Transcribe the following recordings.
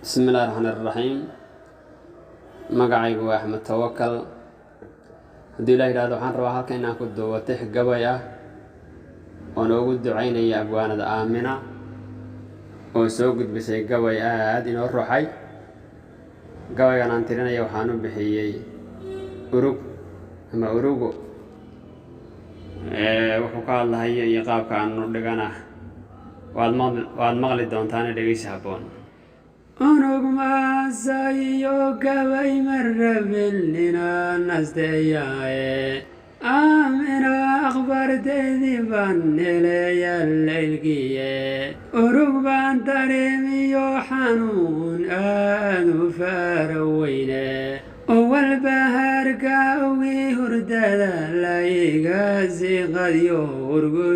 بسم الله الرحمن الرحيم. magacaygu waa Axmed Tawakal. haddii la yiraahdo waxaan rabaa halkan inaan ku duubatay gabay ah oo noogu ducaynaya abwaanada Aamina oo soo gudbisay gabay aad inoo ruuxay. gabaygan aan tirinaya waxaan u bixiyay urug ama urugo wuxuu ka hadlayaa iyo qaabka aan u dhigana waad maqli doontaan dhegeysi habboon. أنوك ما سايوك باي مرة باللنا نستياي آمن أخبار تذيبان إلي الليلكية أروك بان تريمي حنون آذو فاروينة أول بهار كاوي هردادا لايقاسي قد يورقو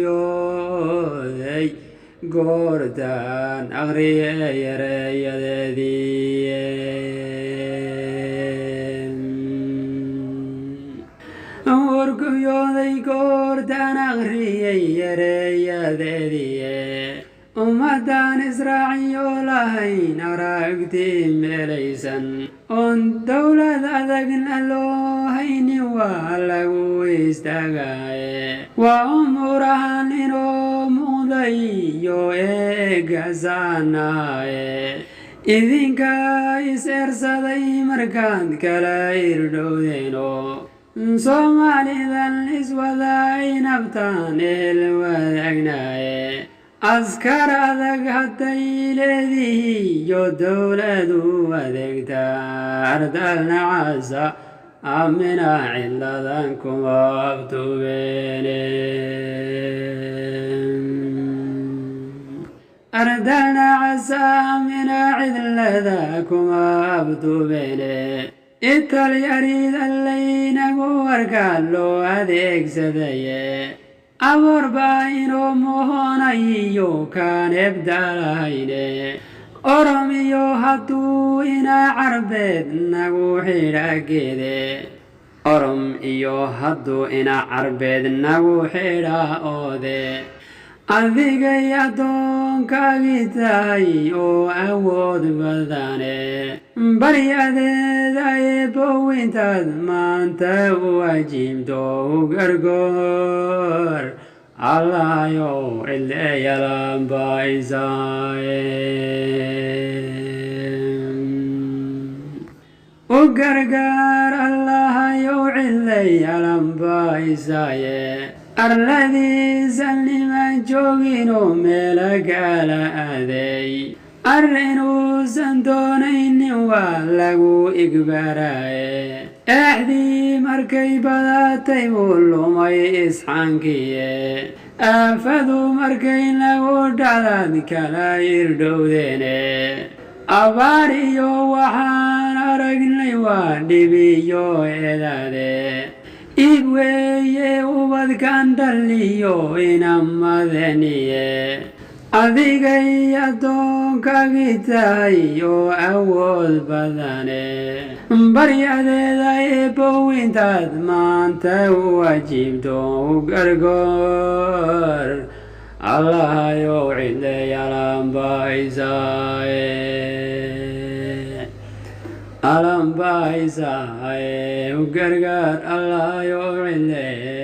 Gordon agriyereeyadii warguyooday Gordon agriyereeyadii ummadan Israaciil lahayn aragti meelaysan on dawlad adagna loo haynin waa lagu istaagay waa umurahan inoo yo eegasanaaye idinka is-eersaday markaan kala irdhowdeyno Soomaalidan iswadaay nabtaan el wadaagnaye askar adag hadday leedihiyo dowladu adeegta ardal nacasa Aamina ciladan kuma abtubeene أردنا عسى من عذلذاكم أبطبيني إتالي أريد اللين ورقالو أديك سديه أبور باينو مهونيو كان إبدالهيني أرميو هدو إنا عربيد نقوحي راكيدي أرم إيو هدو إنا عربيد نقوحي راودي adigay adoonkaagii tahay oo awood badane baryadeeda eebbowintaad maanta u ajiibto u gargoor allahayow cileeyalan baysaaye u gargaar allahayow cileeyalan baysaaye arladiisan niman jooginoo meela kala aaday arrinuusan doonaynin waa lagu igbaraaye exdii markay badatay buu lumay isxaankiye aafadu markay nagu dhacdaad kala irdhowdeene abaar iyo waxaan aragnay waa dhibiyo eedaade igweeye ubadkan dhaliyo inamadeniye adigay adoonkaagii tahay oo awood badane baryadeeda eebbowintaad maanta u ajiibto u gargoor allahayow cileeyalan baysaaye alam baysaaye u gargaar allahayow cileeyalan